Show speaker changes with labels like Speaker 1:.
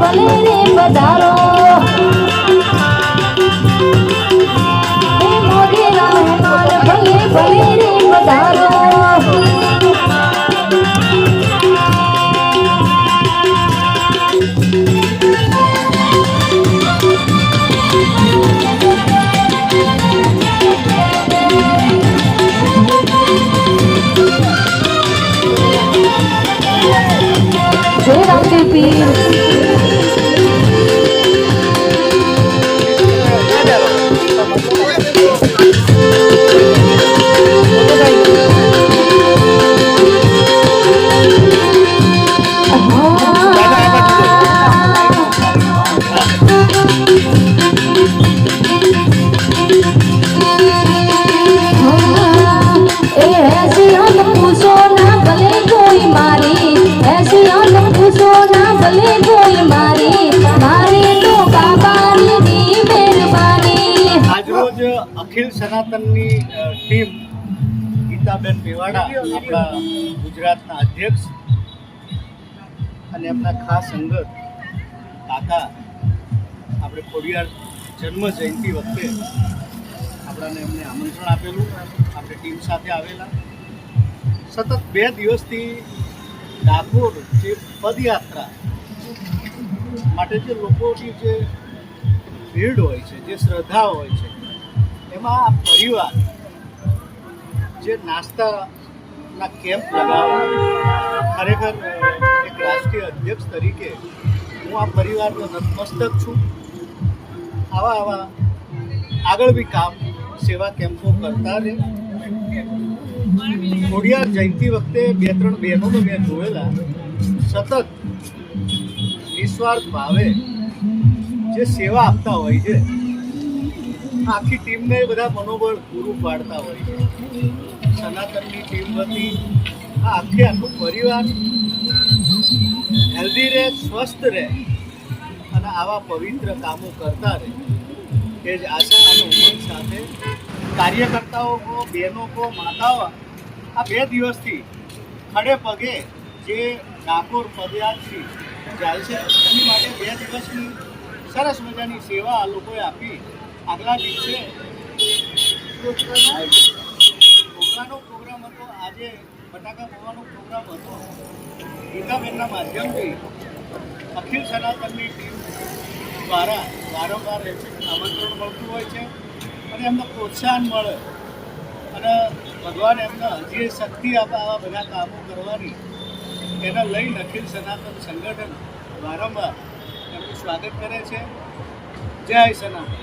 Speaker 1: ભલે રે પધારો ભલે રે વધારો જય રામદેવ પીર
Speaker 2: અખિલ સનાતનની ટીમ ગીતાબેન મેવાડા આપણા ગુજરાતના અધ્યક્ષ અને એમના ખાસ અંગત કાકા આપણે ખોડિયાર જન્મ જયંતિ વખતે આપણાને એમને આમંત્રણ આપેલું, આપણે ટીમ સાથે આવેલા. સતત 2 દિવસથી ડાકોર જે પદયાત્રા માટે જે લોકોની જે ભીડ હોય છે, જે શ્રદ્ધા હોય છે, એમાં આ પરિવાર જે નાસ્તાના કેમ્પ લગાવવા, ખરેખર એક રાષ્ટ્રીય અધ્યક્ષ તરીકે હું આ પરિવારનો નતમસ્તક છું. આવા આગળ બી કામ સેવા કેમ્પો કરતા રહે. ખોડિયાર જયંતિ વખતે 2-3 બહેનોને મેં જોયેલા સતત નિસ્વાર્થ ભાવે જે સેવા આપતા હોય છે. આખી ટીમને બધા મનોબળ પૂરું પાડતા હોય છે. સનાતનની ટીમ વતી આ આખું પરિવાર હેલ્ધી રહે, સ્વસ્થ રહે અને આવા પવિત્ર કામો કરતા રહે કે જ આશા અને ઉમંગ સાથે કાર્યકર્તાઓ કો, બહેનો કો, માતાઓ આ 2 દિવસથી ખડે પગે જે ડાકોર પદયાત્રી જાય છે એની માટે 2 દિવસની સરસ મજાની સેવા આ લોકોએ આપી. આગલા દિવસે ઢોકળાનો પ્રોગ્રામ હતો, આજે બટાકા પૌવાનો પ્રોગ્રામ હતો. ગીતાબેનના માધ્યમથી અખિલ સનાતનની ટીમ દ્વારા વારંવાર આમંત્રણ મળતું હોય છે અને એમને પ્રોત્સાહન મળે અને ભગવાન એમને હજી શક્તિ આપે આવા બધા કામો કરવાની. એને લઈને અખિલ સનાતન સંગઠન વારંવાર એમનું સ્વાગત કરે છે. જય સનાતન.